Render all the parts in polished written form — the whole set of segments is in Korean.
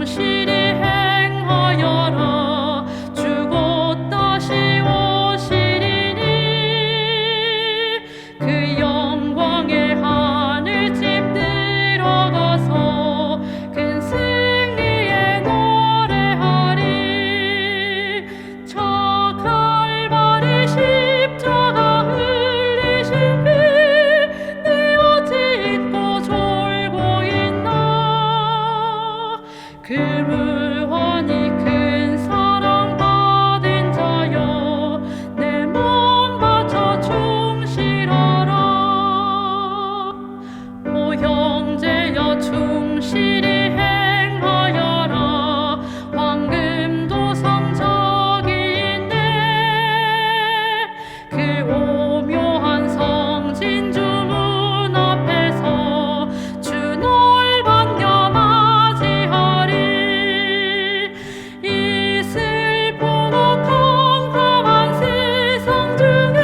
충실히 행하여라. 주 곧 다시 오시리니 그 영광의 하늘집 들어가서 큰 승리에 노래하리. 저 칼바리 십자가 흘리신 피 내 어찌 잊고 졸고 있나. 그 무한히 큰 사랑 받은 자여 내 몸 바쳐 충실하라. 오 형제여 충실히 행하여라. 황금도 성적이 있네. 그 오묘한 성진 주문 앞에서 주 널 반겨 맞이하리. 이 슬프고 컴컴한 세상 중에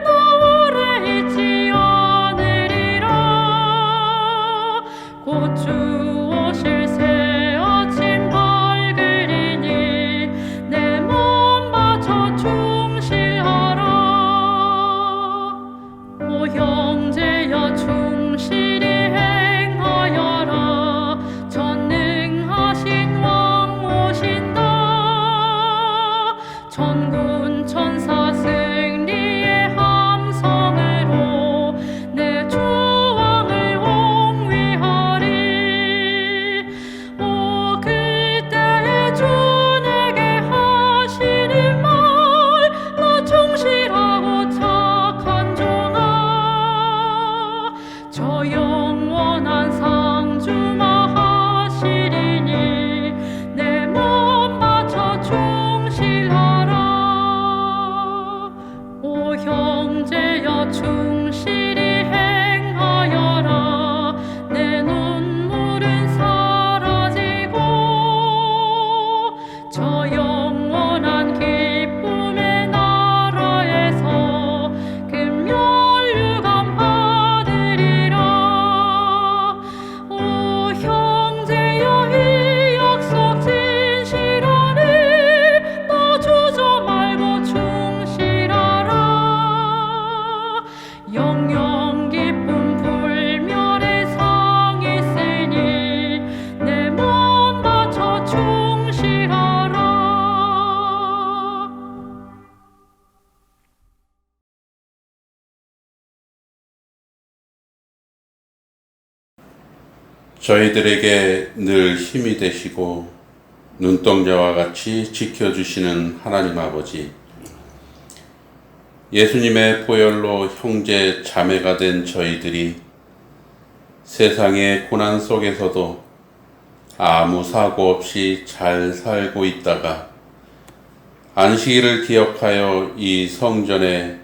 너 오래 있지 않으리라. 곧 주 오실 새 아침 밝으리니 내 몸 바쳐 충실하라. 오 형제여 충실히 행하여라. 전능하신 왕 오신다. 천군 천사 승리의 함성으로 내 주 왕을 홍위하리. 오 그때에 주 내게 하시는 말 나 충실하고 착한 종아. 저 영원한 상주마하시리니 내 몸 바쳐 충실하라. 오 형제여 충실히 행하여라. 내 눈물은 사라지고 저 영원한 기쁨의 나라에서 금멸유감 받으리라. 오 형제여 이 약속 진실하니 너 주저 말고 충실하라. 영영 기쁨 불멸의 상 있으니 내 몸 바쳐 충실하라. 저희들에게 늘 힘이 되시고 눈동자와 같이 지켜주시는 하나님 아버지, 예수님의 보혈로 형제 자매가 된 저희들이 세상의 고난 속에서도 아무 사고 없이 잘 살고 있다가 안식일을 기억하여 이 성전에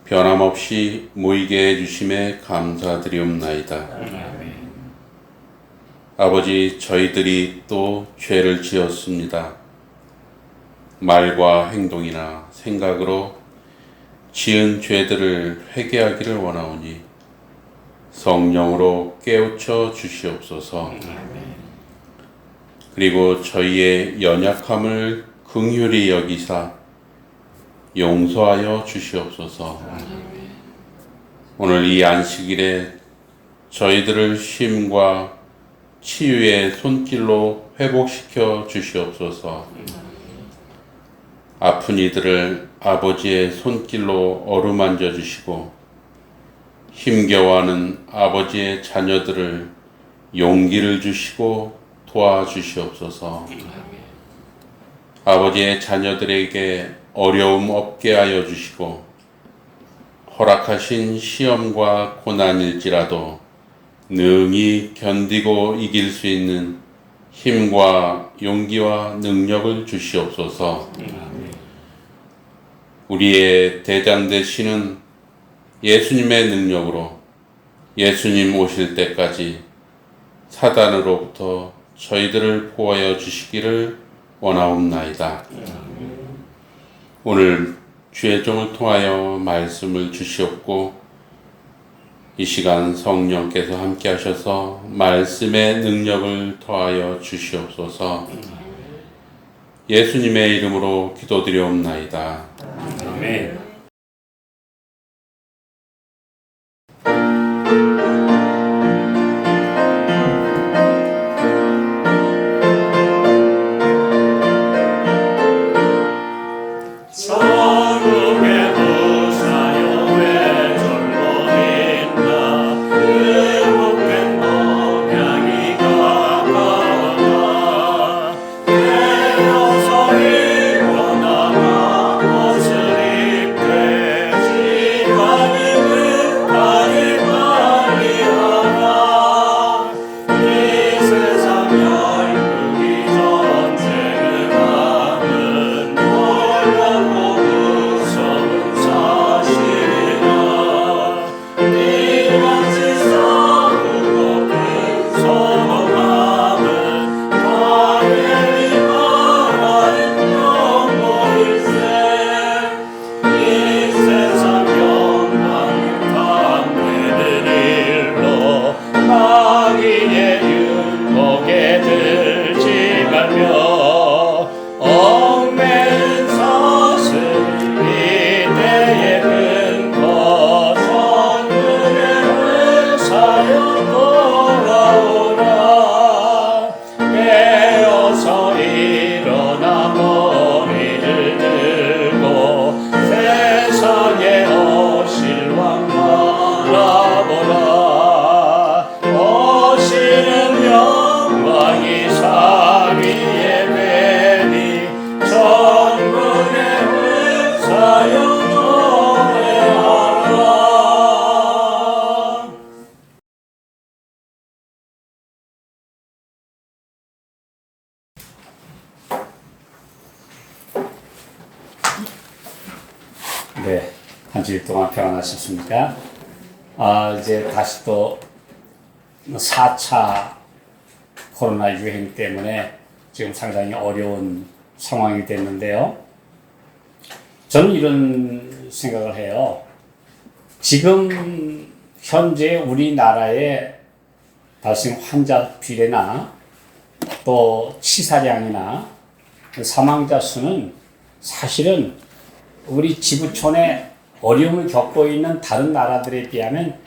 변함없이 모이게 해주심에 감사드리옵나이다. 아버지, 저희들이 또 죄를 지었습니다. 말과 행동이나 생각으로 지은 죄들을 회개하기를 원하오니 성령으로 깨우쳐 주시옵소서. 그리고 저희의 연약함을 긍휼히 여기사 용서하여 주시옵소서. 오늘 이 안식일에 저희들을 쉼과 치유의 손길로 회복시켜 주시옵소서. 아픈 이들을 아버지의 손길로 어루만져 주시고 힘겨워하는 아버지의 자녀들을 용기를 주시고 도와주시옵소서. 아버지의 자녀들에게 어려움 없게 하여 주시고 허락하신 시험과 고난일지라도 능히 견디고 이길 수 있는 힘과 용기와 능력을 주시옵소서. 우리의 대장 되시는 예수님의 능력으로 예수님 오실 때까지 사단으로부터 저희들을 보호하여 주시기를 원하옵나이다. 오늘 주의 종을 통하여 말씀을 주시옵고 이 시간 성령께서 함께 하셔서 말씀의 능력을 더하여 주시옵소서. 예수님의 이름으로 기도드리옵나이다. 아멘. 네, 한 주일 동안 평안하셨습니까? 이제 다시 또 4차 코로나 유행 때문에 지금 상당히 어려운 상황이 됐는데요. 저는 이런 생각을 해요. 지금 현재 우리나라의 발생 환자 비례나 또 치사량이나 사망자 수는 사실은 우리 지구촌에 어려움을 겪고 있는 다른 나라들에 비하면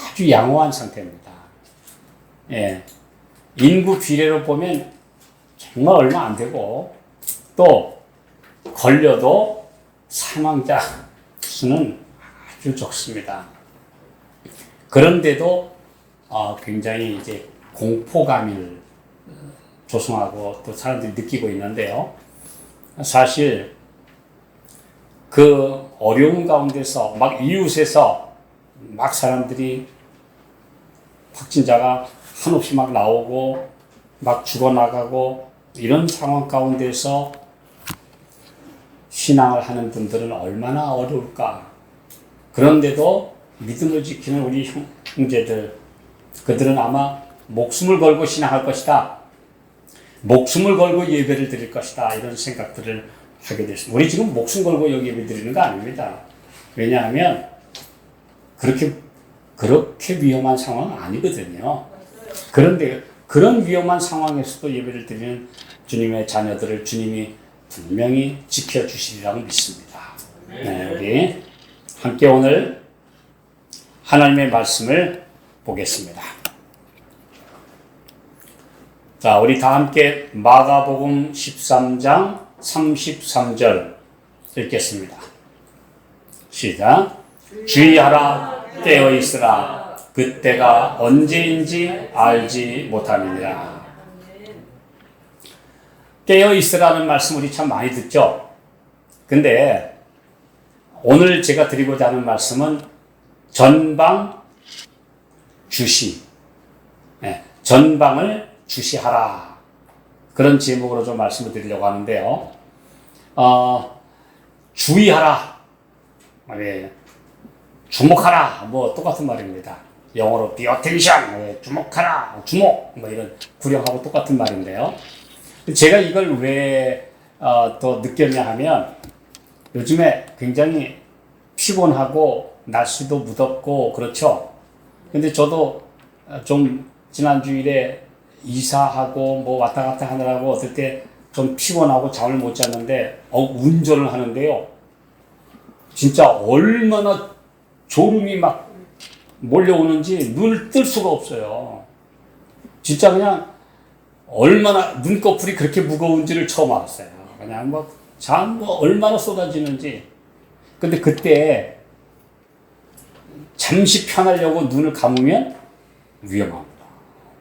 아주 양호한 상태입니다. 예. 인구 비례로 보면 정말 얼마 안 되고, 또 걸려도 사망자 수는 아주 적습니다. 그런데도 굉장히 이제 공포감을 조성하고 또 사람들이 느끼고 있는데요. 사실 그 어려운 가운데서 막 이웃에서 막 사람들이 확진자가 한없이 막 나오고 막 죽어나가고 이런 상황 가운데서 신앙을 하는 분들은 얼마나 어려울까. 그런데도 믿음을 지키는 우리 형제들, 그들은 아마 목숨을 걸고 신앙할 것이다. 목숨을 걸고 예배를 드릴 것이다. 이런 생각들을 하게 됐습니다. 우리 지금 목숨 걸고 여기 예배 드리는 거 아닙니다. 왜냐하면 그렇게 위험한 상황은 아니거든요. 그런데 그런 위험한 상황에서도 예배를 드리는 주님의 자녀들을 주님이 분명히 지켜주시리라고 믿습니다. 네, 우리 함께 오늘 하나님의 말씀을 보겠습니다. 자, 우리 다 함께 마가복음 13장 33절 읽겠습니다. 시작. 주의하라, 깨어 있으라, 그때가 언제인지 알지 못함이니라. 깨어 있으라는 말씀 우리 참 많이 듣죠. 근데 오늘 제가 드리고자 하는 말씀은 전방 주시, 전방을 주시하라, 그런 제목으로 좀 말씀을 드리려고 하는데요. 주의하라, 주목하라, 뭐 똑같은 말입니다. 영어로 be attention, 주목하라, 주목, 뭐 이런 구령하고 똑같은 말인데요. 제가 이걸 왜 또 느꼈냐 하면 요즘에 굉장히 피곤하고 날씨도 무덥고 그렇죠. 근데 저도 좀 지난 주일에 이사하고 뭐 왔다 갔다 하느라고 어떨 때 좀 피곤하고 잠을 못 잤는데 운전을 하는데요. 진짜 얼마나 졸음이 막 몰려오는지 눈을 뜰 수가 없어요. 진짜 그냥 얼마나 눈꺼풀이 그렇게 무거운지를 처음 알았어요. 그냥 뭐 얼마나 쏟아지는지. 근데 그때 잠시 편하려고 눈을 감으면 위험합니다.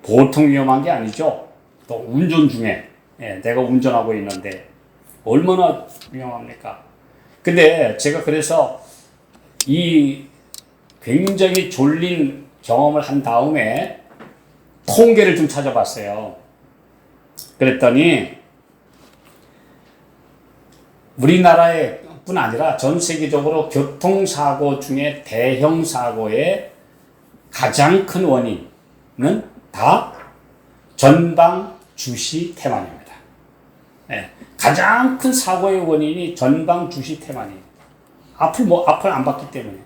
보통 위험한 게 아니죠. 또 운전 중에 내가 운전하고 있는데 얼마나 위험합니까? 근데 제가 그래서 이 굉장히 졸린 경험을 한 다음에 통계를 좀 찾아봤어요. 그랬더니 우리나라에 뿐 아니라 전 세계적으로 교통사고 중에 대형 사고의 가장 큰 원인은 다 전방 주시 태만입니다. 가장 큰 사고의 원인이 전방 주시 태만이에요. 앞을 안 봤기 때문에.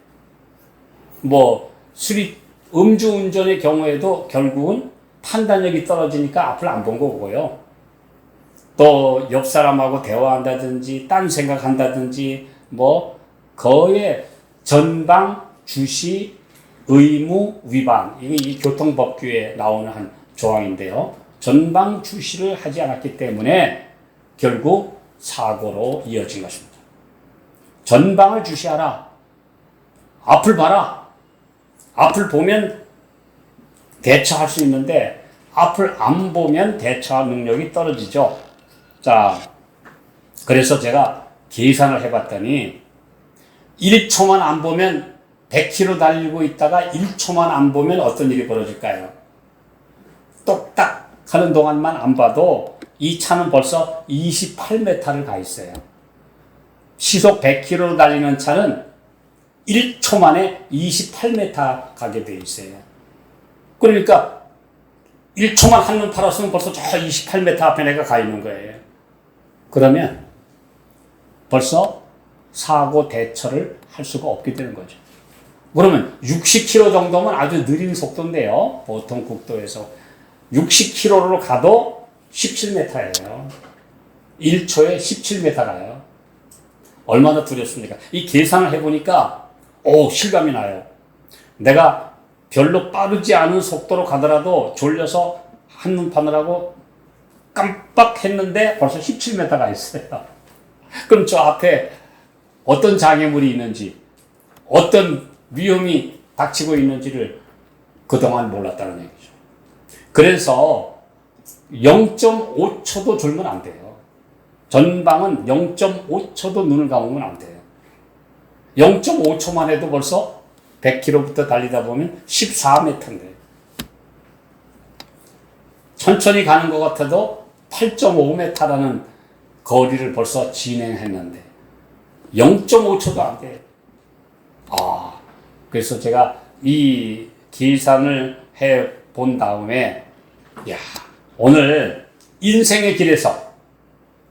음주운전의 경우에도 결국은 판단력이 떨어지니까 앞을 안 본 거고요. 또 옆 사람하고 대화한다든지 딴 생각한다든지 거의 전방 주시 의무 위반, 이 교통법규에 나오는 한 조항인데요. 전방 주시를 하지 않았기 때문에 결국 사고로 이어진 것입니다. 전방을 주시하라. 앞을 봐라. 앞을 보면 대처할 수 있는데 앞을 안 보면 대처 능력이 떨어지죠. 자, 그래서 제가 계산을 해봤더니 1초만 안 보면 100km 달리고 있다가 1초만 안 보면 어떤 일이 벌어질까요? 똑딱 하는 동안만 안 봐도 이 차는 벌써 28m를 가 있어요. 시속 100km로 달리는 차는 1초 만에 28m 가게 돼 있어요. 그러니까 1초만 한눈 팔았으면 벌써 저 28m 앞에 내가 가 있는 거예요. 그러면 벌써 사고 대처를 할 수가 없게 되는 거죠. 그러면 60km 정도면 아주 느린 속도인데요. 보통 국도에서 60km로 가도 17m예요. 1초에 17m 가요. 얼마나 두렵습니까? 이 계산을 해보니까 실감이 나요. 내가 별로 빠르지 않은 속도로 가더라도 졸려서 한눈 파느라고 깜빡했는데 벌써 17m가 있어요. 그럼 저 앞에 어떤 장애물이 있는지, 어떤 위험이 닥치고 있는지를 그동안 몰랐다는 얘기죠. 그래서 0.5초도 졸면 안 돼요. 전방은 0.5초도 눈을 감으면 안 돼요. 0.5초만 해도 벌써 100km부터 달리다 보면 14m인데 천천히 가는 것 같아도 8.5m라는 거리를 벌써 진행했는데 0.5초도 안 돼요. 그래서 제가 이 계산을 해 본 다음에 오늘 인생의 길에서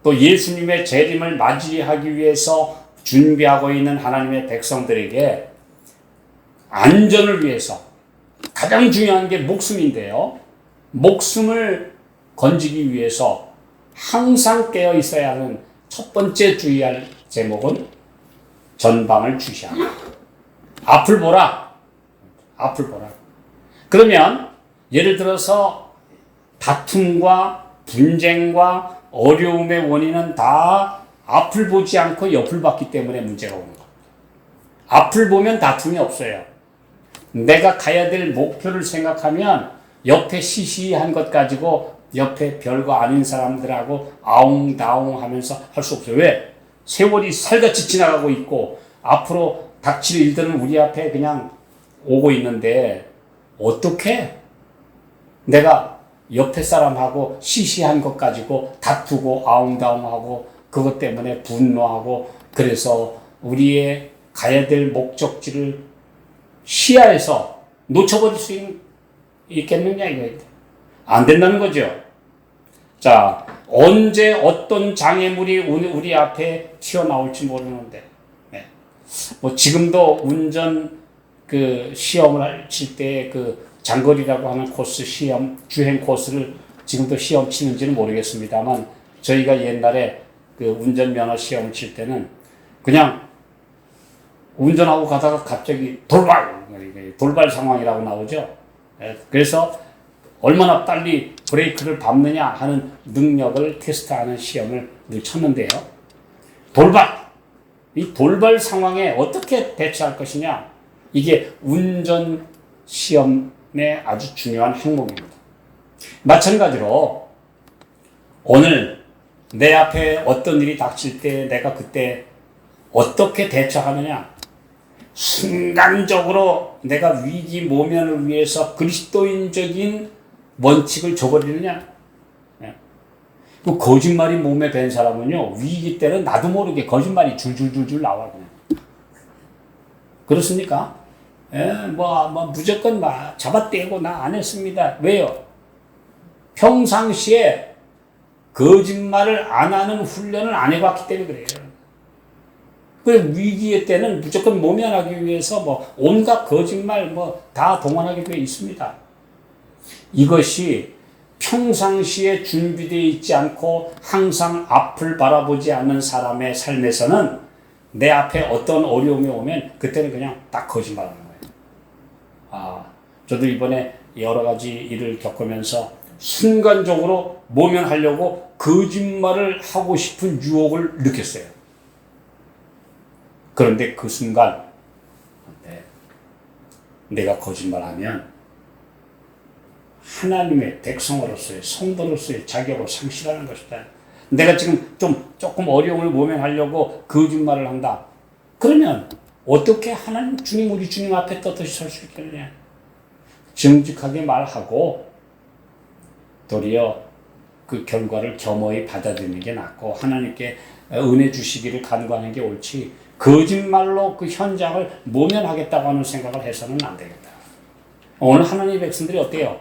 또 예수님의 재림을 맞이하기 위해서 준비하고 있는 하나님의 백성들에게 안전을 위해서 가장 중요한 게 목숨인데요. 목숨을 건지기 위해서 항상 깨어 있어야 하는 첫 번째 주의할 제목은 전방을 주시하라. 앞을 보라. 앞을 보라. 그러면 예를 들어서 다툼과 분쟁과 어려움의 원인은 다 앞을 보지 않고 옆을 봤기 때문에 문제가 오는 겁니다. 앞을 보면 다툼이 없어요. 내가 가야 될 목표를 생각하면 옆에 시시한 것 가지고 옆에 별거 아닌 사람들하고 아웅다웅 하면서 할 수 없어요. 왜? 세월이 살같이 지나가고 있고 앞으로 닥칠 일들은 우리 앞에 그냥 오고 있는데 어떻게 내가 옆에 사람하고 시시한 것 가지고 다투고 아웅다웅하고 그것 때문에 분노하고 그래서 우리의 가야 될 목적지를 시야에서 놓쳐버릴 수 있겠느냐 이거예요. 안 된다는 거죠. 자, 언제 어떤 장애물이 우리 앞에 튀어나올지 모르는데 지금도 운전 그 시험을 칠 때 그 장거리라고 하는 코스 시험, 주행 코스를 지금도 시험 치는지는 모르겠습니다만 저희가 옛날에 그 운전면허 시험 칠 때는 그냥 운전하고 가다가 갑자기 돌발 상황이라고 나오죠. 그래서 얼마나 빨리 브레이크를 밟느냐 하는 능력을 테스트하는 시험을 늘 쳤는데요. 이 돌발 상황에 어떻게 대처할 것이냐, 이게 운전 시험의 아주 중요한 항목입니다. 마찬가지로 오늘 내 앞에 어떤 일이 닥칠 때 내가 그때 어떻게 대처하느냐, 순간적으로 내가 위기 모면을 위해서 그리스도인적인 원칙을 저버리느냐. 그 거짓말이 몸에 밴 사람은요, 위기 때는 나도 모르게 거짓말이 줄줄줄줄 나와 그냥. 그렇습니까? 무조건 잡아떼고 나 안 했습니다. 왜요? 평상시에 거짓말을 안 하는 훈련을 안 해봤기 때문에 그래요. 그 위기의 때는 무조건 모면하기 위해서 온갖 거짓말 다 동원하게 되어 있습니다. 이것이 평상시에 준비되어 있지 않고 항상 앞을 바라보지 않는 사람의 삶에서는 내 앞에 어떤 어려움이 오면 그때는 그냥 딱 거짓말하는 거예요. 저도 이번에 여러 가지 일을 겪으면서 순간적으로 모면하려고 거짓말을 하고 싶은 유혹을 느꼈어요. 그런데 그 순간 내가 거짓말하면 하나님의 백성으로서의 성도로서의 자격을 상실하는 것이다. 내가 지금 조금 어려움을 모면하려고 거짓말을 한다. 그러면 어떻게 하나님 주님 우리 주님 앞에 떳떳이 설 수 있겠느냐. 정직하게 말하고 도리어 그 결과를 겸허히 받아들이는 게 낫고 하나님께 은혜 주시기를 간구하는 게 옳지, 거짓말로 그 현장을 모면하겠다고 하는 생각을 해서는 안 되겠다. 오늘 하나님의 백성들이 어때요?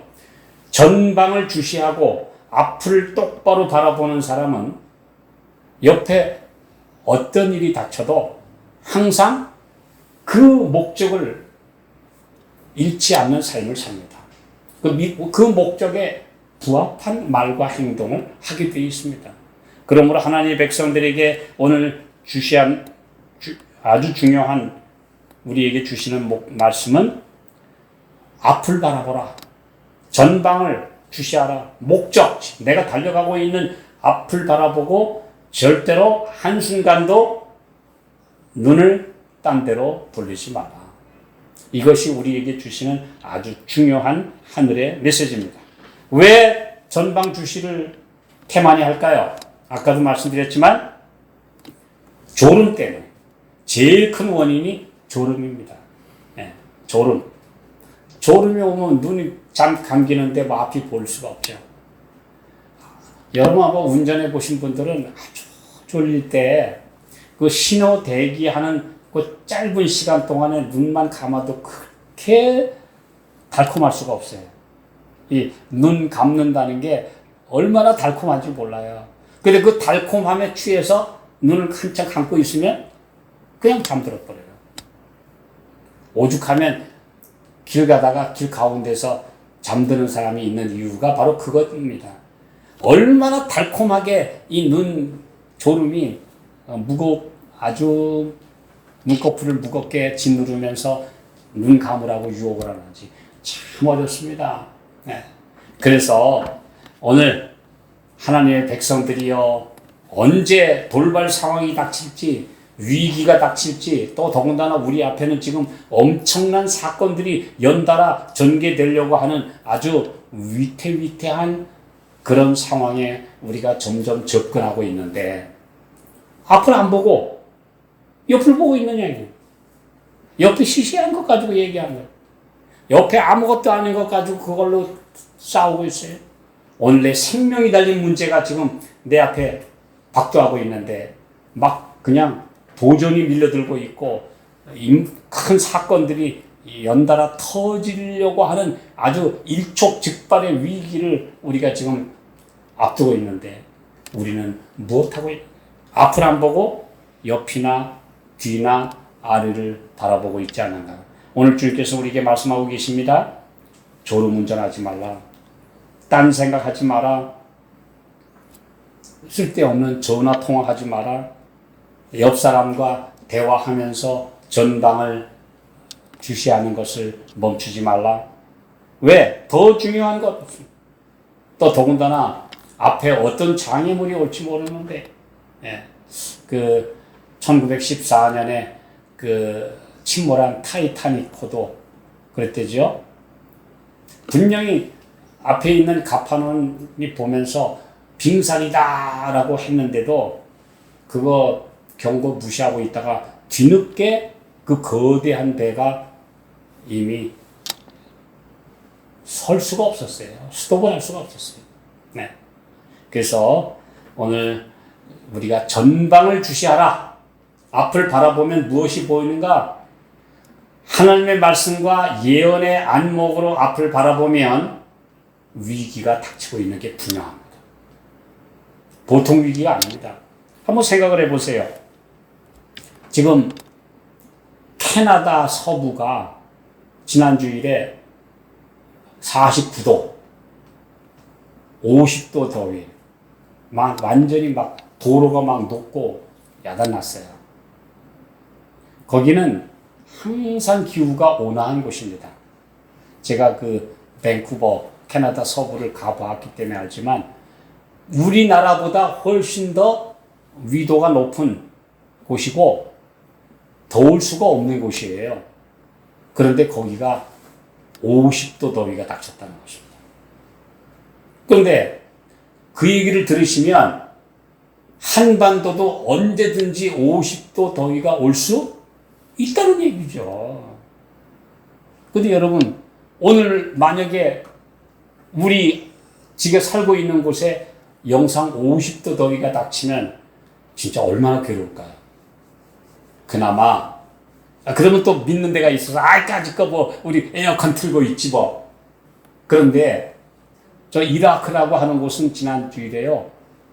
전방을 주시하고 앞을 똑바로 바라보는 사람은 옆에 어떤 일이 닥쳐도 항상 그 목적을 잃지 않는 삶을 삽니다. 그 목적에 부합한 말과 행동을 하게 되어 있습니다. 그러므로 하나님의 백성들에게 오늘 주시한 아주 중요한 우리에게 주시는 말씀은 앞을 바라보라. 전방을 주시하라. 목적, 내가 달려가고 있는 앞을 바라보고 절대로 한순간도 눈을 딴 데로 돌리지 마라. 이것이 우리에게 주시는 아주 중요한 하늘의 메시지입니다. 왜 전방 주시를 태만히 할까요? 아까도 말씀드렸지만 졸음 때문에. 제일 큰 원인이 졸음입니다. 졸음이 오면 눈이 감기는데 앞이 볼 수가 없죠. 여러분 아마 운전해 보신 분들은 아주 졸릴 때 그 신호 대기하는 그 짧은 시간 동안에 눈만 감아도 그렇게 달콤할 수가 없어요. 이 눈 감는다는 게 얼마나 달콤한지 몰라요. 근데 그 달콤함에 취해서 눈을 한참 감고 있으면 그냥 잠들어 버려요. 오죽하면 길 가다가 길 가운데서 잠드는 사람이 있는 이유가 바로 그것입니다. 얼마나 달콤하게 이 눈 졸음이 아주 눈꺼풀을 무겁게 짓누르면서 눈 감으라고 유혹을 하는지 참 어렵습니다. 그래서 오늘 하나님의 백성들이여, 언제 돌발 상황이 닥칠지, 위기가 닥칠지, 또 더군다나 우리 앞에는 지금 엄청난 사건들이 연달아 전개되려고 하는 아주 위태위태한 그런 상황에 우리가 점점 접근하고 있는데, 앞을 안 보고 옆을 보고 있느냐. 옆에 시시한 것 가지고 얘기하는 거예요. 옆에 아무것도 아닌 것 가지고 그걸로 싸우고 있어요. 오늘 내 생명이 달린 문제가 지금 내 앞에 박도하고 있는데 막 그냥 도전이 밀려들고 있고 큰 사건들이 연달아 터지려고 하는 아주 일촉즉발의 위기를 우리가 지금 앞두고 있는데, 우리는 무엇하고 앞을 안 보고 옆이나 뒤나 아래를 바라보고 있지 않는가. 오늘 주님께서 우리에게 말씀하고 계십니다. 졸음운전하지 말라. 딴 생각하지 마라. 쓸데없는 전화 통화하지 마라. 옆 사람과 대화하면서 전방을 주시하는 것을 멈추지 말라. 왜? 더 중요한 것. 또 더군다나 앞에 어떤 장애물이 올지 모르는데, 그 1914년에 그 침몰한 타이타닉호도 그랬대죠. 분명히 앞에 있는 갑판원이 보면서 빙산이다라고 했는데도 그거 경고 무시하고 있다가 뒤늦게 그 거대한 배가 이미 설 수가 없었어요. 스톱을 할 수가 없었어요. 네. 그래서 오늘 우리가 전방을 주시하라. 앞을 바라보면 무엇이 보이는가? 하나님의 말씀과 예언의 안목으로 앞을 바라보면 위기가 닥치고 있는 게 분명합니다. 보통 위기가 아닙니다. 한번 생각을 해보세요. 지금 캐나다 서부가 지난주일에 49도, 50도 더위, 완전히 막 도로가 막 녹고 야단났어요. 거기는 항상 기후가 온화한 곳입니다. 제가 그 밴쿠버, 캐나다 서부를 가보았기 때문에 알지만 우리나라보다 훨씬 더 위도가 높은 곳이고 더울 수가 없는 곳이에요. 그런데 거기가 50도 더위가 닥쳤다는 것입니다. 그런데 그 얘기를 들으시면 한반도도 언제든지 50도 더위가 올 수 있다는 얘기죠. 근데 여러분, 오늘 만약에 우리 지금 살고 있는 곳에 영상 50도 더위가 닥치면 진짜 얼마나 괴로울까요? 그나마 그러면 또 믿는 데가 있어서 아이까짓 거 뭐 우리 에어컨 틀고 있지 뭐. 그런데 저 이라크라고 하는 곳은 지난 주일에요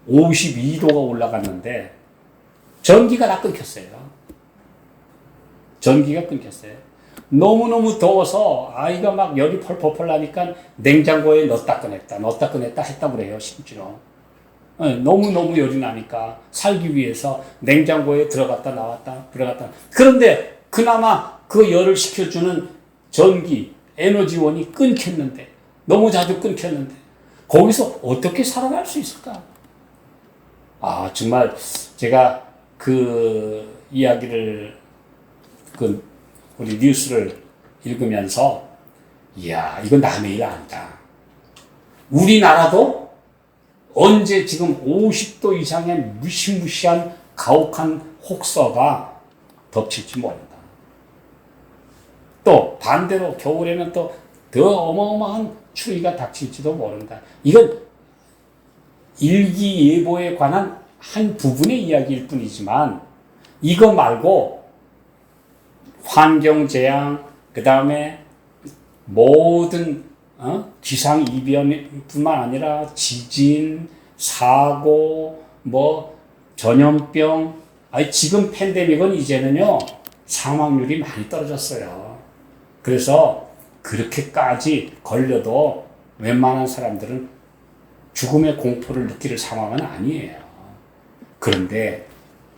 52도가 올라갔는데 전기가 다 끊겼어요. 전기가 끊겼어요. 너무너무 더워서 아이가 막 열이 펄펄펄 나니까 냉장고에 넣었다 꺼냈다 했다고 그래요. 심지어 너무너무 열이 나니까 살기 위해서 냉장고에 들어갔다 나왔다. 그런데 그나마 그 열을 식혀주는 전기, 에너지원이 끊겼는데, 너무 자주 끊겼는데, 거기서 어떻게 살아갈 수 있을까? 아, 정말 제가 그 이야기를, 우리 뉴스를 읽으면서, 이야, 이건 남의 일 아니다. 우리나라도 언제 지금 50도 이상의 무시무시한 가혹한 혹서가 덮칠지 모른다. 또 반대로 겨울에는 또 더 어마어마한 추위가 닥칠지도 모른다. 이건 일기예보에 관한 한 부분의 이야기일 뿐이지만 이거 말고 환경재앙, 그 다음에 모든 기상이변뿐만 아니라 지진, 사고, 뭐 전염병, 지금 팬데믹은 이제는요 사망률이 많이 떨어졌어요. 그래서 그렇게까지 걸려도 웬만한 사람들은 죽음의 공포를 느낄 상황은 아니에요. 그런데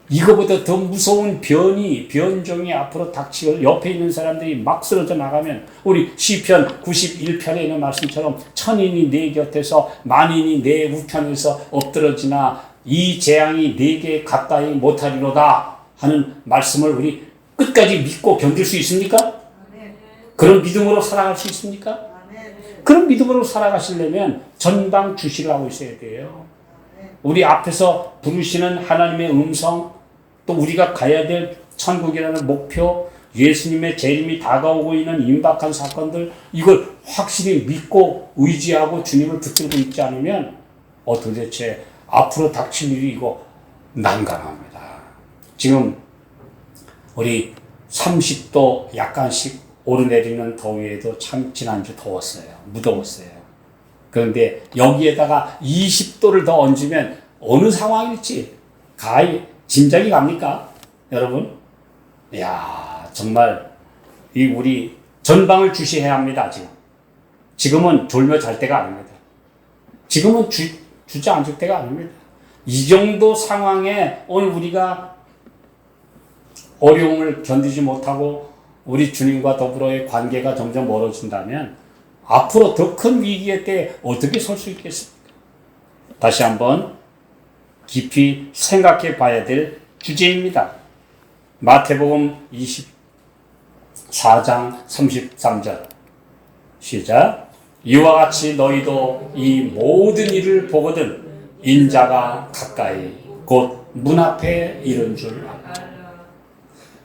이거보다 더 무서운 변종이 앞으로 닥치고 옆에 있는 사람들이 막 쓰러져 나가면 우리 시편 91편에 있는 말씀처럼 천인이 내 곁에서 만인이 내 우편에서 엎드러지나 이 재앙이 내게 가까이 못하리로다 하는 말씀을 우리 끝까지 믿고 견딜 수 있습니까? 그런 믿음으로 살아갈 수 있습니까? 그런 믿음으로 살아가시려면 전방 주시를 하고 있어야 돼요. 우리 앞에서 부르시는 하나님의 음성, 또 우리가 가야 될 천국이라는 목표, 예수님의 재림이 다가오고 있는 임박한 사건들, 이걸 확실히 믿고 의지하고 주님을 붙들고 있지 않으면 도대체 앞으로 닥칠 일이 이거 난감합니다. 지금 우리 30도 약간씩 오르내리는 더위에도 참 지난주 더웠어요. 무더웠어요. 그런데 여기에다가 20도를 더 얹으면 어느 상황일지 가히 짐작이 갑니까? 여러분? 이야, 정말 이 우리 전방을 주시해야 합니다. 지금은 졸며 잘 때가 아닙니다. 지금은 주저앉을 때가 아닙니다. 이 정도 상황에 오늘 우리가 어려움을 견디지 못하고 우리 주님과 더불어의 관계가 점점 멀어진다면 앞으로 더 큰 위기의 때에 어떻게 설 수 있겠습니까? 다시 한번 깊이 생각해 봐야 될 주제입니다. 마태복음 24장 33절 시작. 이와 같이 너희도 이 모든 일을 보거든 인자가 가까이 곧 문 앞에 이른 줄 알라.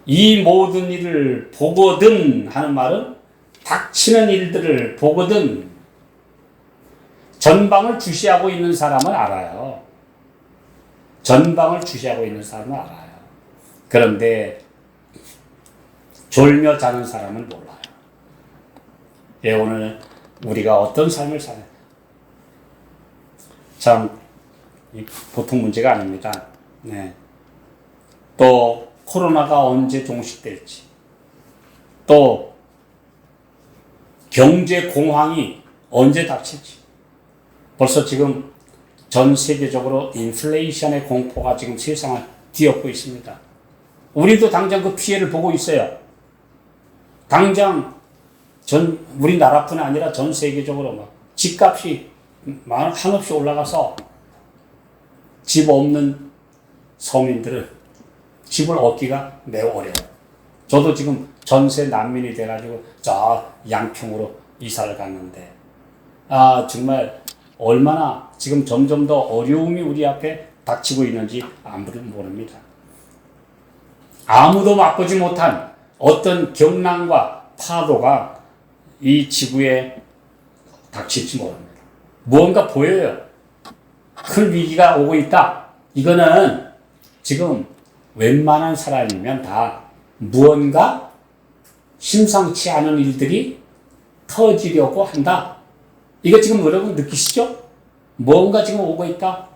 이 모든 일을 보거든 하는 말은 닥치는 일들을 보거든 전방을 주시하고 있는 사람은 알아요. 전방을 주시하고 있는 사람은 알아요. 그런데 졸며 자는 사람은 몰라요. 예, 오늘 우리가 어떤 삶을 사냐. 참 보통 문제가 아닙니다. 네. 또 코로나가 언제 종식될지, 또 경제 공황이 언제 닥칠지. 벌써 지금 전 세계적으로 인플레이션의 공포가 지금 세상을 뒤엎고 있습니다. 우리도 당장 그 피해를 보고 있어요. 당장 우리나라뿐 아니라 전 세계적으로 막 집값이 한없이 올라가서 집 없는 서민들은 집을 얻기가 매우 어려워요. 저도 지금 전세 난민이 돼가지고 저 양평으로 이사를 갔는데 정말 얼마나 지금 점점 더 어려움이 우리 앞에 닥치고 있는지 아무도 모릅니다. 아무도 맛보지 못한 어떤 경랑과 파도가 이 지구에 닥칠지 모릅니다. 무언가 보여요. 큰 위기가 오고 있다. 이거는 지금 웬만한 사람이면 다 무언가 심상치 않은 일들이 터지려고 한다. 이거 지금 여러분 느끼시죠? 뭔가 지금 오고 있다.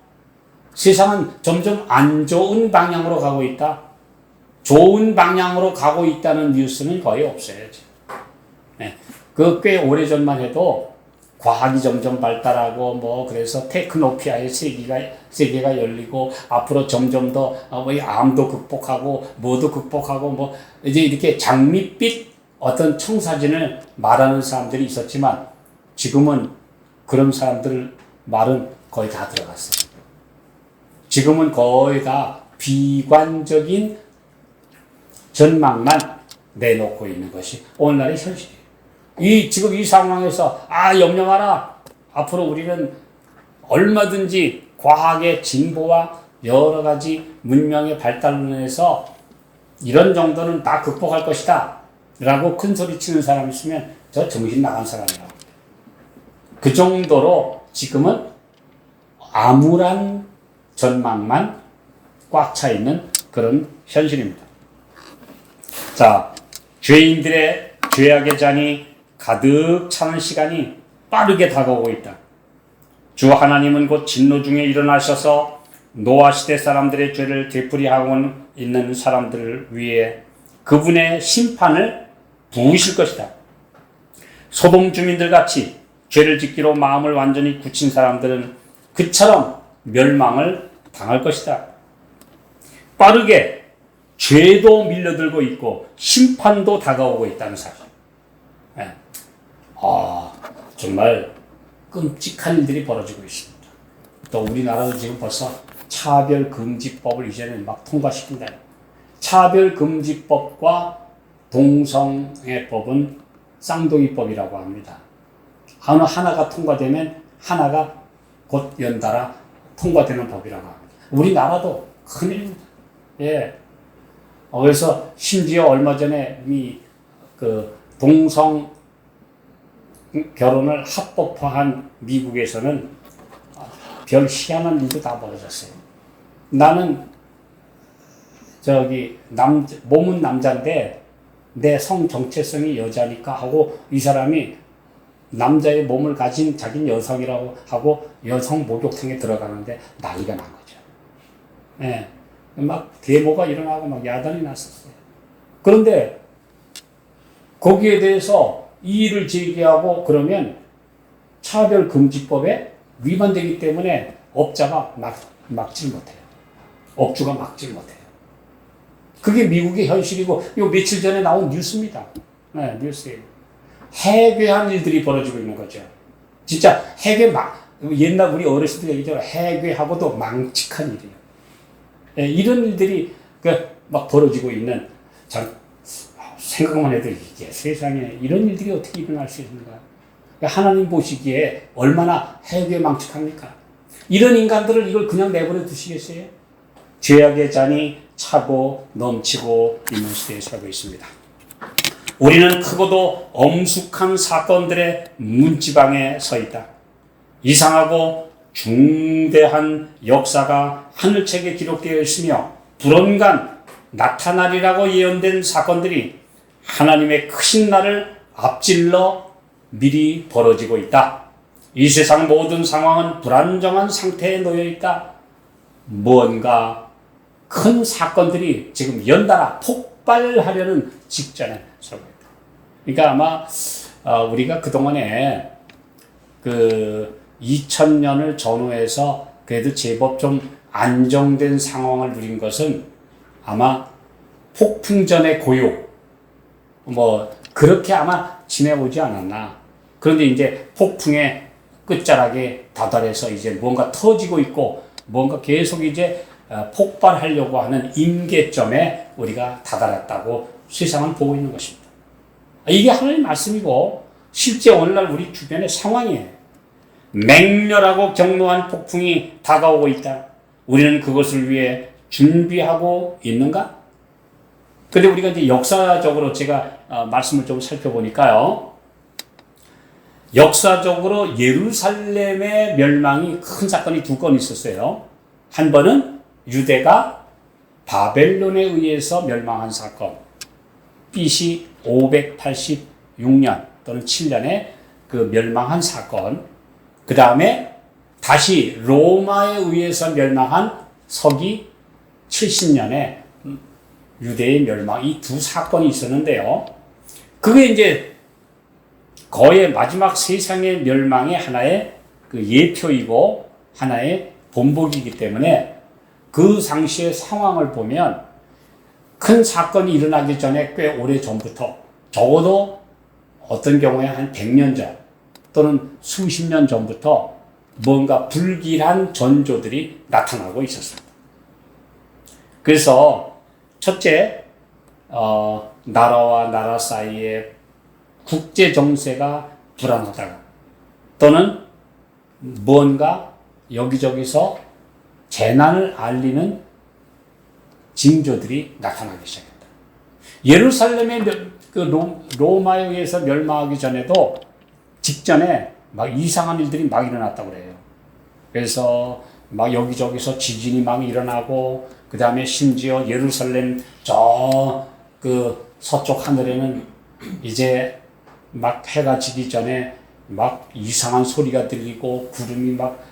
세상은 점점 안 좋은 방향으로 가고 있다. 좋은 방향으로 가고 있다는 뉴스는 거의 없어요. 네. 그 꽤 오래전만 해도 과학이 점점 발달하고 그래서 테크노피아의 세계가 열리고 앞으로 점점 더 암도 극복하고 뭐도 극복하고 이제 이렇게 장밋빛 어떤 청사진을 말하는 사람들이 있었지만 지금은 그런 사람들 말은 거의 다 들어갔어요. 지금은 거의 다 비관적인 전망만 내놓고 있는 것이 오늘날의 현실이에요. 지금 이 상황에서 염려 마라. 앞으로 우리는 얼마든지 과학의 진보와 여러 가지 문명의 발달로 인해서 이런 정도는 다 극복할 것이다 라고 큰 소리 치는 사람이 있으면 저 정신 나간 사람이라고. 그 정도로 지금은 암울한 전망만 꽉 차 있는 그런 현실입니다. 자, 죄인들의 죄악의 잔이 가득 차는 시간이 빠르게 다가오고 있다. 주 하나님은 곧 진노 중에 일어나셔서 노아 시대 사람들의 죄를 되풀이하고 있는 사람들을 위해 그분의 심판을 부으실 것이다. 소돔 주민들 같이 죄를 짓기로 마음을 완전히 굳힌 사람들은 그처럼 멸망을 당할 것이다. 빠르게 죄도 밀려들고 있고 심판도 다가오고 있다는 사실. 네. 정말 끔찍한 일들이 벌어지고 있습니다. 또 우리나라도 지금 벌써 차별금지법을 이제는 막 통과시킨다. 차별금지법과 동성애법은 쌍둥이법이라고 합니다. 어느 하나가 통과되면 하나가 곧 연달아 통과되는 법이라고 합니다. 우리나라도 큰일입니다. 예. 그래서 심지어 얼마 전에 동성 결혼을 합법화한 미국에서는 별 희한한 일도 다 벌어졌어요. 나는 몸은 남자인데 내 성 정체성이 여자니까 하고 이 사람이 남자의 몸을 가진 자기는 여성이라고 하고 여성 목욕탕에 들어가는데 난리가 난 거죠. 예. 막 데모가 일어나고 막 야단이 났었어요. 그런데 거기에 대해서 이의를 제기하고 그러면 차별금지법에 위반되기 때문에 업자가 막질 못해요. 업주가 막질 못해요. 그게 미국의 현실이고, 요 며칠 전에 나온 뉴스입니다. 네, 뉴스예요. 해괴한 일들이 벌어지고 있는 거죠. 진짜 옛날 우리 어르신들 얘기죠. 해괴하고도 망측한 일이에요. 네, 이런 일들이 막 벌어지고 있는, 생각만 해도 이게 세상에 이런 일들이 어떻게 일어날 수 있는가. 하나님 보시기에 얼마나 해괴망측합니까? 이런 인간들을 이걸 그냥 내버려 두시겠어요? 죄악의 잔이 차고 넘치고 있는 시대에 살고 있습니다. 우리는 크고도 엄숙한 사건들의 문지방에 서 있다. 이상하고 중대한 역사가 하늘책에 기록되어 있으며 불언간 나타나리라고 예언된 사건들이 하나님의 크신 날을 앞질러 미리 벌어지고 있다. 이 세상 모든 상황은 불안정한 상태에 놓여 있다. 무언가 큰 사건들이 지금 연달아 폭발하려는 직전에 서고 있다. 그러니까 아마 우리가 그동안에 2000년을 전후해서 그래도 제법 좀 안정된 상황을 누린 것은 아마 폭풍전의 고요, 그렇게 아마 지내오지 않았나. 그런데 이제 폭풍의 끝자락에 다다라서 이제 뭔가 터지고 있고, 뭔가 계속 이제 폭발하려고 하는 임계점에 우리가 다다랐다고 세상은 보고 있는 것입니다. 이게 하나님의 말씀이고, 실제 오늘날 우리 주변의 상황이에요. 맹렬하고 격노한 폭풍이 다가오고 있다. 우리는 그것을 위해 준비하고 있는가? 근데 우리가 이제 역사적으로 제가 말씀을 좀 살펴보니까요. 역사적으로 예루살렘의 멸망이 큰 사건이 두 건 있었어요. 한 번은 유대가 바벨론에 의해서 멸망한 사건. BC 586년 또는 7년에 그 멸망한 사건. 그 다음에 다시 로마에 의해서 멸망한 서기 70년에 유대의 멸망, 이 두 사건이 있었는데요. 그게 이제 거의 마지막 세상의 멸망의 하나의 그 예표이고 하나의 본보기이기 때문에 그 당시의 상황을 보면 큰 사건이 일어나기 전에 꽤 오래 전부터, 적어도 어떤 경우에 한 100년 전 또는 수십 년 전부터 뭔가 불길한 전조들이 나타나고 있었습니다. 그래서 첫째, 나라와 나라 사이에 국제 정세가 불안하다가, 또는 뭔가 여기저기서 재난을 알리는 징조들이 나타나기 시작했다. 예루살렘의 로마에 의해서 멸망하기 전에도 직전에 막 이상한 일들이 막 일어났다고 그래요. 그래서 막 여기저기서 지진이 막 일어나고, 그 다음에 심지어 예루살렘 서쪽 하늘에는 이제 막 해가 지기 전에 막 이상한 소리가 들리고, 구름이 막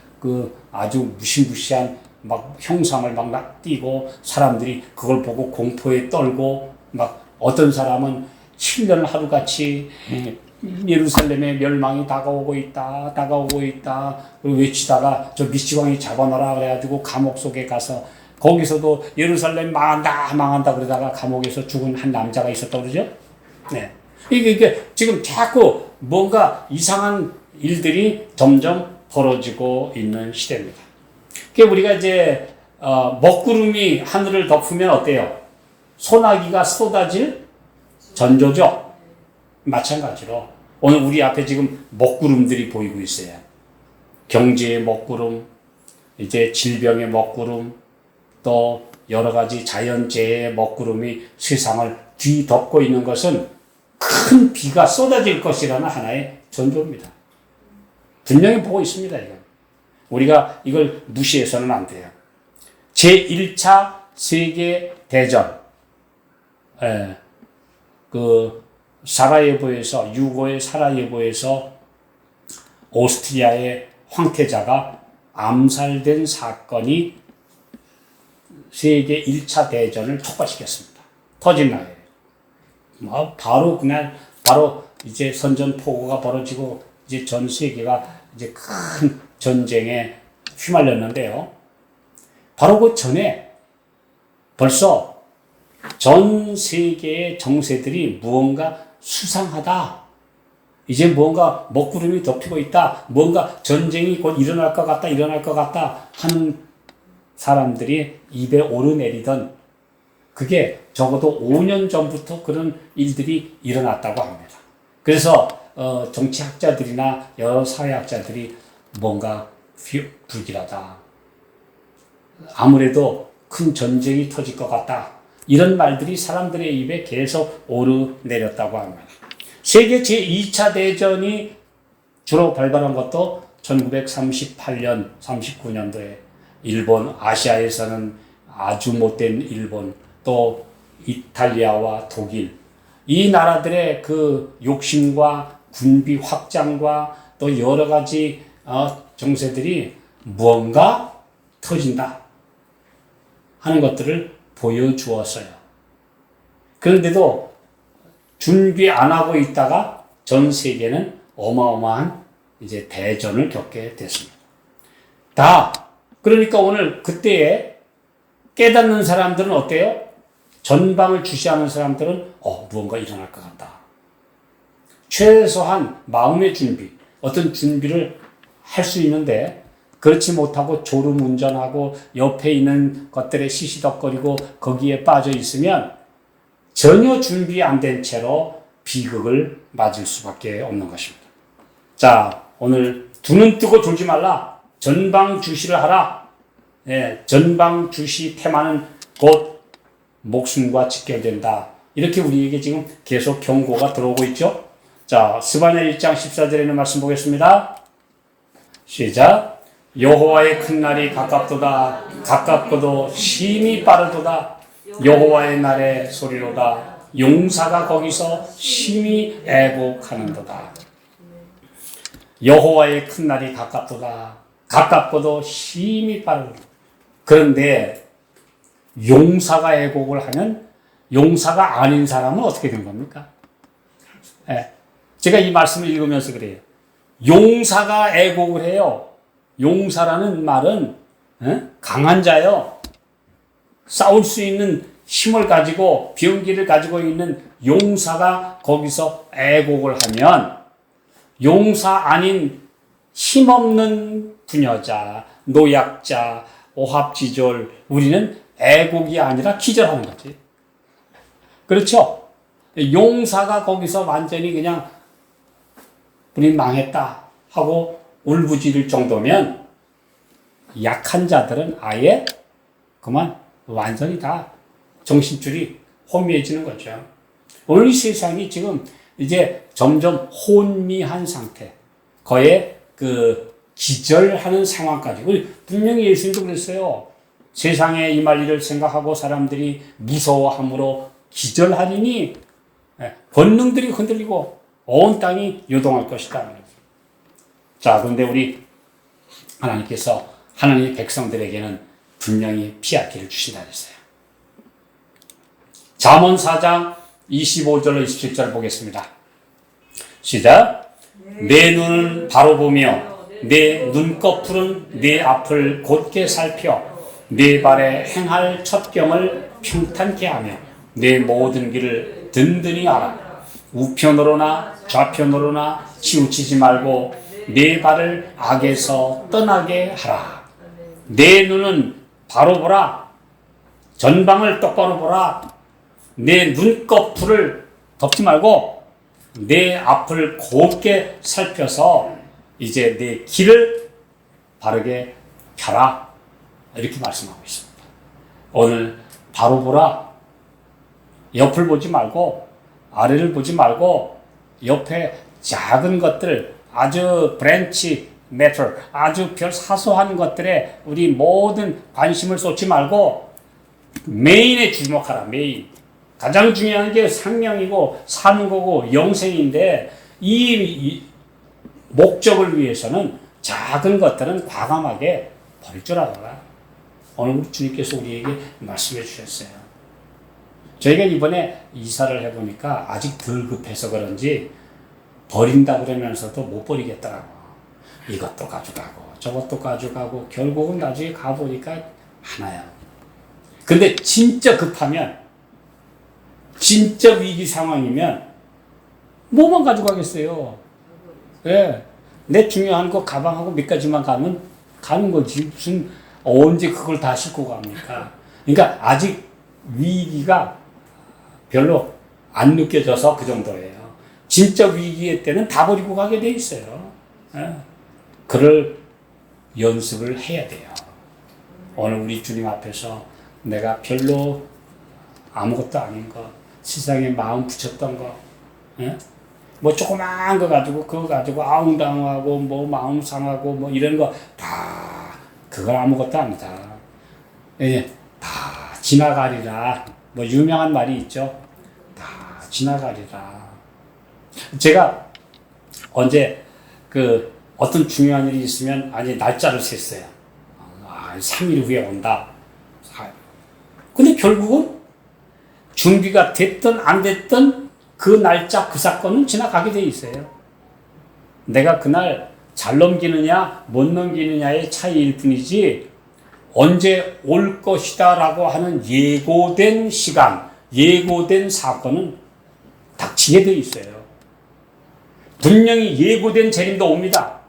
아주 무시무시한 막 형상을 막 띄고, 사람들이 그걸 보고 공포에 떨고, 막 어떤 사람은 7년 하루같이 예루살렘의 멸망이 다가오고 있다, 그리고 외치다가 저 미치광이 잡아놔라 그래가지고 감옥 속에 가서, 거기서도 예루살렘 망한다 그러다가 감옥에서 죽은 한 남자가 있었다고 그러죠? 네. 이게 지금 자꾸 뭔가 이상한 일들이 점점 벌어지고 있는 시대입니다. 그러니까 우리가 이제 먹구름이 하늘을 덮으면 어때요? 소나기가 쏟아질 전조죠. 마찬가지로 오늘 우리 앞에 지금 먹구름들이 보이고 있어요. 경제의 먹구름, 이제 질병의 먹구름, 또 여러 가지 자연재해의 먹구름이 세상을 뒤덮고 있는 것은 큰 비가 쏟아질 것이라는 하나의 전조입니다. 분명히 보고 있습니다. 이건. 우리가 이걸 무시해서는 안 돼요. 제1차 세계대전, 사라예보에서, 유고의 사라예보에서 오스트리아의 황태자가 암살된 사건이 세계 1차 대전을 촉발시켰습니다. 터진 날이에요. 바로 그날 바로 이제 선전포고가 벌어지고 이제 전 세계가 이제 큰 전쟁에 휘말렸는데요. 바로 그 전에 벌써 전 세계의 정세들이 무언가 수상하다. 이제 뭔가 먹구름이 덮이고 있다. 뭔가 전쟁이 곧 일어날 것 같다 하는 사람들이 입에 오르내리던 그게 적어도 5년 전부터 그런 일들이 일어났다고 합니다. 그래서 정치학자들이나 여러 사회학자들이 뭔가 불길하다. 아무래도 큰 전쟁이 터질 것 같다. 이런 말들이 사람들의 입에 계속 오르내렸다고 합니다. 세계 제2차 대전이 주로 발발한 것도 1938년, 39년도에 일본, 아시아에서는 아주 못된 일본, 또 이탈리아와 독일, 이 나라들의 그 욕심과 군비 확장과 또 여러 가지 정세들이 무언가 터진다 하는 것들을 보여주었어요. 그런데도 준비 안 하고 있다가 전 세계는 어마어마한 이제 대전을 겪게 됐습니다. 그러니까 오늘 그때에 깨닫는 사람들은 어때요? 전방을 주시하는 사람들은 무언가 일어날 것 같다. 최소한 마음의 준비, 어떤 준비를 할 수 있는데 그렇지 못하고 졸음운전하고 옆에 있는 것들에 시시덕거리고 거기에 빠져 있으면 전혀 준비 안 된 채로 비극을 맞을 수밖에 없는 것입니다. 자, 오늘 두 눈 뜨고 졸지 말라. 전방 주시를 하라. 전방 주시 테마는 곧 목숨과 직결된다. 이렇게 우리에게 지금 계속 경고가 들어오고 있죠. 자, 스바냐 1장 14절에 있는 말씀 보겠습니다. 시작. 여호와의 큰 날이 가깝도다. 가깝고도 심히 빠르도다. 여호와의 날의 소리로다. 용사가 거기서 심히 애곡하는도다. 여호와의 큰 날이 가깝도다. 가깝고도 심히 빠르도다. 그런데 용사가 애곡을 하면 용사가 아닌 사람은 어떻게 된 겁니까? 제가 이 말씀을 읽으면서 그래요. 용사가 애곡을 해요. 용사라는 말은 강한 자요. 싸울 수 있는 힘을 가지고 병기를 가지고 있는 용사가 거기서 애곡을 하면 용사 아닌 힘없는 부녀자, 노약자, 오합지졸 우리는 애곡이 아니라 기절하는 거지. 그렇죠? 용사가 거기서 완전히 그냥 우리 망했다 하고 울부짖을 정도면 약한 자들은 아예 그만 완전히 다 정신줄이 혼미해지는 거죠. 오늘 이 세상이 지금 이제 점점 혼미한 상태, 거의 그 기절하는 상황까지. 분명히 예수님도 그랬어요. 세상에 임할 일을 생각하고 사람들이 무서워함으로 기절하리니 권능들이 흔들리고 온 땅이 요동할 것이다. 자, 그런데 우리 하나님께서 하나님의 백성들에게는 분명히 피할 길을 주신다 그랬어요. 잠언 4장 25절로 27절 보겠습니다. 시작. 내 눈은 바로 보며 내 눈꺼풀은 내 앞을 곧게 살펴 내 발에 행할 첩경을 평탄케 하며 내 모든 길을 든든히 알아. 우편으로나 좌편으로나 치우치지 말고 내 발을 악에서 떠나게 하라. 내 눈은 바로 보라. 전방을 똑바로 보라. 내 눈꺼풀을 덮지 말고 내 앞을 곧게 살펴서 이제 내 길을 바르게 펴라. 이렇게 말씀하고 있습니다. 오늘 바로 보라. 옆을 보지 말고 아래를 보지 말고 옆에 작은 것들, 아주 브랜치 매터, 아주 별 사소한 것들에 우리 모든 관심을 쏟지 말고 메인에 주목하라. 메인. 가장 중요한 게 생명이고 사는 거고 영생인데 이 목적을 위해서는 작은 것들은 과감하게 버릴 줄 알아라. 오늘 주님께서 우리에게 말씀해 주셨어요. 저희가 이번에 이사를 해보니까 아직 덜 급해서 그런지 버린다 그러면서도 못 버리겠더라고. 이것도 가져가고 저것도 가져가고 결국은 나중에 가보니까 하나야. 근데 진짜 급하면, 진짜 위기 상황이면 뭐만 가져가겠어요. 예. 내 중요한 거 가방하고 몇 가지만 가는 거지. 무슨 언제 그걸 다 싣고 갑니까? 그러니까 아직 위기가 별로 안 느껴져서 그 정도예요. 진짜 위기의 때는 다 버리고 가게 돼 있어요. 예. 그럴 연습을 해야 돼요. 오늘 우리 주님 앞에서 내가 별로 아무것도 아닌 거, 세상에 마음 붙였던 거, 예? 뭐 조그마한 거 가지고 그거 가지고 아웅다웅하고 뭐 마음 상하고 뭐 이런 거 다 그건 아무것도 아니다. 예, 다 지나가리라. 뭐 유명한 말이 있죠. 다 지나가리라. 제가 언제 그 어떤 중요한 일이 있으면 아니 날짜를 셌어요. 3일 후에 온다. 근데 결국은 준비가 됐든 안 됐든 그 날짜 그 사건은 지나가게 돼 있어요. 내가 그날 잘 넘기느냐 못 넘기느냐의 차이일 뿐이지 언제 올 것이다 라고 하는 예고된 시간, 예고된 사건은 닥치게 돼 있어요. 분명히 예고된 재림도 옵니다.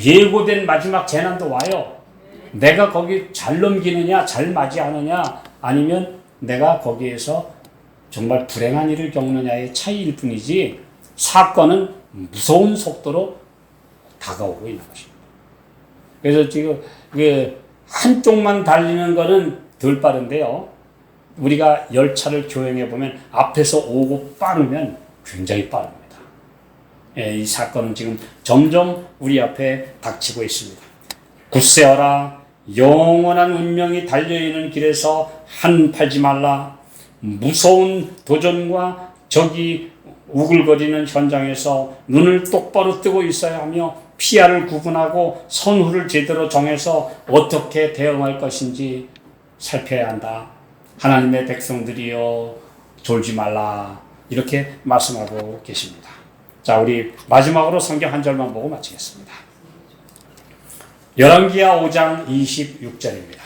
예고된 마지막 재난도 와요. 내가 거기 잘 넘기느냐 잘 맞이하느냐 아니면 내가 거기에서 정말 불행한 일을 겪느냐의 차이일 뿐이지 사건은 무서운 속도로 다가오고 있는 것입니다. 그래서 지금 한쪽만 달리는 거는 덜 빠른데요. 우리가 열차를 교행해 보면 앞에서 오고 빠르면 굉장히 빠릅니다. 예, 이 사건은 지금 점점 우리 앞에 닥치고 있습니다. 굳세어라 영원한 운명이 달려있는 길에서 한 팔지 말라. 무서운 도전과 적이 우글거리는 현장에서 눈을 똑바로 뜨고 있어야 하며 피아를 구분하고 선후를 제대로 정해서 어떻게 대응할 것인지 살펴야 한다. 하나님의 백성들이여 졸지 말라. 이렇게 말씀하고 계십니다. 자, 우리 마지막으로 성경 한 절만 보고 마치겠습니다. 열왕기하 5장 26절입니다.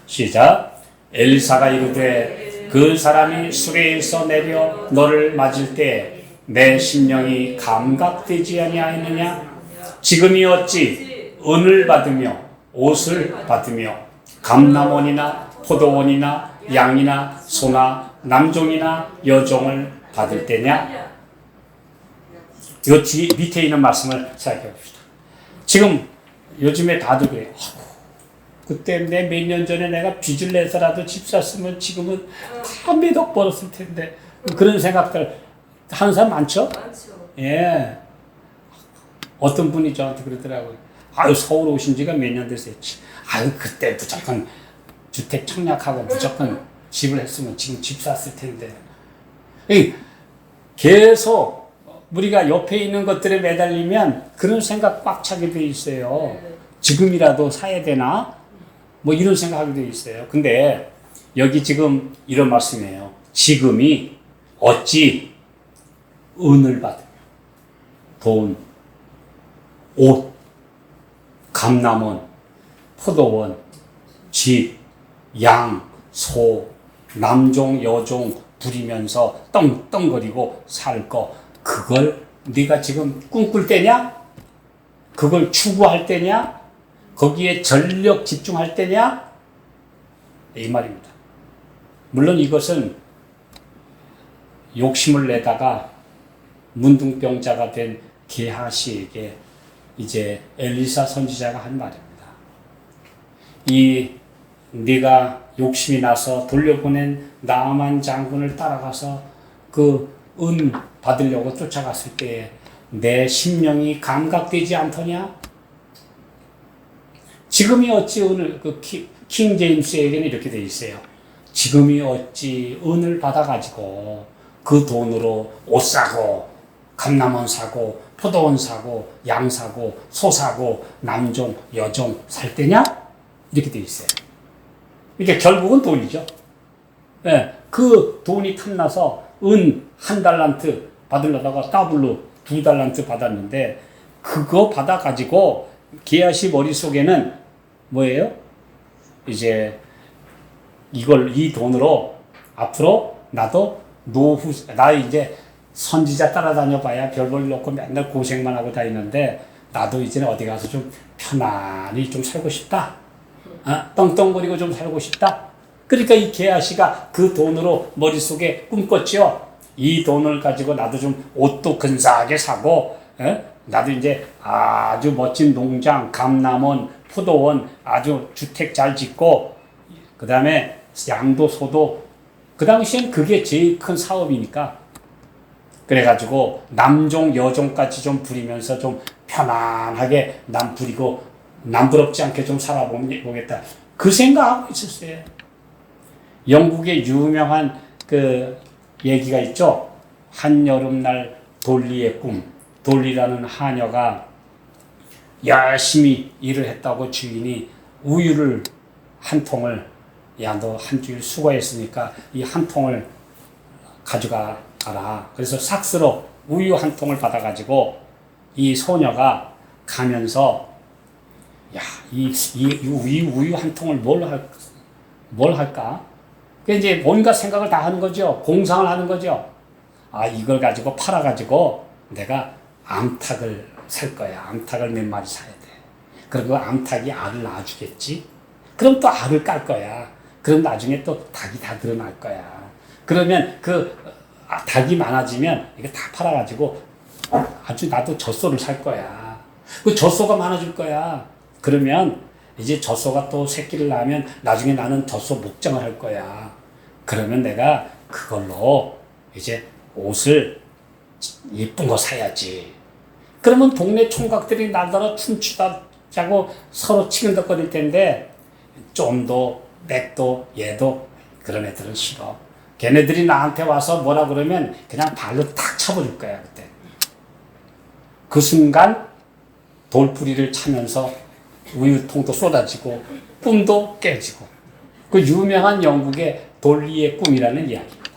시작. 엘리사가 이르되 그 사람이 수레에서 내려 너를 맞을 때 내 심령이 감각되지 아니하였느냐? 지금이 어찌 은을 받으며 옷을 받으며 감남원이나 포도원이나 양이나 소나 남종이나 여종을 받을 때냐? 이 뒤 밑에 있는 말씀을 생각해 봅시다. 지금 요즘에 다들 그래요. 그때 내 몇 년 전에 내가 빚을 내서라도 집 샀으면 지금은 다 몇 억 벌었을 텐데. 그런 생각들 하는 사람 많죠? 많죠. 예. 어떤 분이 저한테 그러더라고요. 아유, 서울 오신 지가 몇 년 됐어요. 아유, 그때 무조건 주택 청약하고 무조건 집을 했으면 지금 집 샀을 텐데. 계속 우리가 옆에 있는 것들에 매달리면 그런 생각 꽉 차게 돼 있어요. 지금이라도 사야 되나? 뭐 이런 생각하게 돼 있어요. 근데 여기 지금 이런 말씀이에요. 지금이 어찌 은을 받으며 돈, 옷, 감남원, 포도원, 집, 양, 소, 남종, 여종 부리면서 떵떵거리고 살 거, 그걸 네가 지금 꿈꿀 때냐? 그걸 추구할 때냐? 거기에 전력 집중할 때냐? 이 말입니다. 물론 이것은 욕심을 내다가 문둥병자가 된 게하시에게 이제 엘리사 선지자가 한 말입니다. 네가 욕심이 나서 돌려보낸 나아만 장군을 따라가서 그 은 받으려고 쫓아갔을 때 내 심령이 감각되지 않더냐? 지금이 어찌 은을 킹 제임스에게는 이렇게 돼 있어요. 지금이 어찌 은을 받아가지고 그 돈으로 옷 사고 감남원 사고 포도원 사고 양 사고 소 사고 남종 여종 살 때냐? 이렇게 돼 있어요. 이게 결국은 돈이죠. 네, 그 돈이 탐나서 은 1달란트 받으려다가 더블로 2달란트 받았는데 그거 받아가지고 게하시 머릿속에는 뭐예요? 이제 이 돈으로 앞으로 나도 나 이제 선지자 따라다녀 봐야 별 볼 일 없고 맨날 고생만 하고 다니는데 나도 이제는 어디 가서 좀 편안히 좀 살고 싶다. 떵떵거리고 좀 살고 싶다. 그러니까 이 게하시가 그 돈으로 머릿속에 꿈꿨죠. 이 돈을 가지고 나도 좀 옷도 근사하게 사고, 나도 이제 아주 멋진 농장, 감남원, 포도원, 아주 주택 잘 짓고, 그 다음에 양도 소도, 그 당시엔 그게 제일 큰 사업이니까. 그래가지고 남종, 여종까지 좀 부리면서 좀 편안하게 남 부리고 남부럽지 않게 좀 살아보겠다. 그 생각하고 있었어요. 영국의 유명한 그 얘기가 있죠. 한여름날 돌리의 꿈. 돌리라는 하녀가 열심히 일을 했다고 주인이 우유를 한 통을, 야, 너 한 주일 수고했으니까 이 한 통을 가져가라. 그래서 삭스로 우유 한 통을 받아가지고 이 소녀가 가면서, 야, 이 우유 한 통을 뭘 할까? 이제 뭔가 생각을 다 하는 거죠. 공상을 하는 거죠. 이걸 가지고 팔아가지고 내가 암탉을 살 거야. 암탉을 몇 마리 사야 돼. 그리고 암탉이 알을 낳아주겠지. 그럼 또 알을 깔 거야. 그럼 나중에 또 닭이 다 늘어날 거야. 그러면 그 닭이 많아지면 이거 다 팔아가지고 아주 나도 젖소를 살 거야. 그 젖소가 많아질 거야. 그러면 이제 젖소가 또 새끼를 낳으면 나중에 나는 젖소 목장을 할 거야. 그러면 내가 그걸로 이제 옷을 예쁜 거 사야지. 그러면 동네 총각들이 날더러 춤추다 자고 서로 치근덕거릴 텐데 좀도 맥도 얘도 그런 애들은 싫어. 걔네들이 나한테 와서 뭐라 그러면 그냥 발로 탁 쳐버릴 거야. 그때 그 순간 돌부리를 차면서 우유통도 쏟아지고 꿈도 깨지고. 그 유명한 영국의 돌리의 꿈이라는 이야기입니다.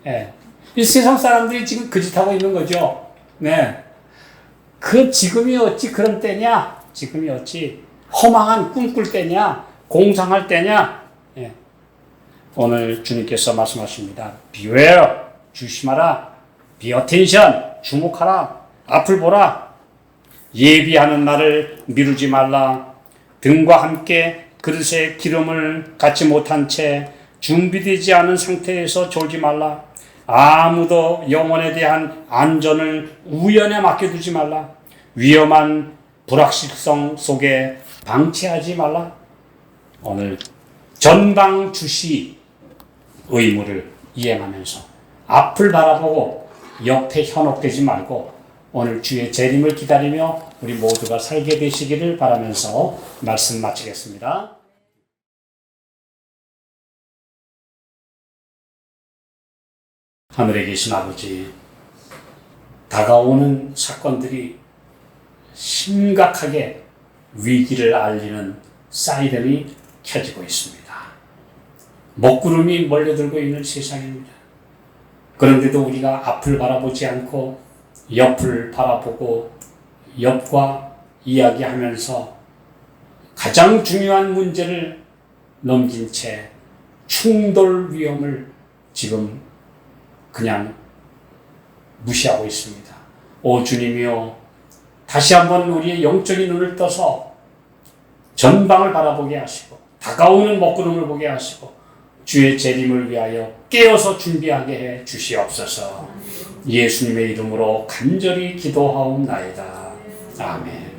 예. 이 세상 사람들이 지금 그 짓 하고 있는 거죠. 네. 지금이 어찌 그런 때냐? 지금이 어찌 허망한 꿈꿀 때냐? 공상할 때냐? 예. 오늘 주님께서 말씀하십니다. Beware, 조심하라. Be attention, 주목하라. 앞을 보라. 예비하는 날을 미루지 말라. 등과 함께 그릇에 기름을 갖지 못한 채 준비되지 않은 상태에서 졸지 말라. 아무도 영혼에 대한 안전을 우연에 맡겨두지 말라. 위험한 불확실성 속에 방치하지 말라. 오늘 전방 주시 의무를 이행하면서 앞을 바라보고 옆에 현혹되지 말고 오늘 주의 재림을 기다리며 우리 모두가 살게 되시기를 바라면서 말씀 마치겠습니다. 하늘에 계신 아버지, 다가오는 사건들이 심각하게 위기를 알리는 사이렌이 켜지고 있습니다. 먹구름이 몰려들고 있는 세상입니다. 그런데도 우리가 앞을 바라보지 않고 옆을 바라보고 옆과 이야기하면서 가장 중요한 문제를 넘긴 채 충돌 위험을 지금 그냥 무시하고 있습니다. 오 주님이여, 다시 한번 우리의 영적인 눈을 떠서 전방을 바라보게 하시고 다가오는 먹구름을 보게 하시고 주의 재림을 위하여 깨어서 준비하게 해 주시옵소서. 예수님의 이름으로 간절히 기도하옵나이다. 아멘.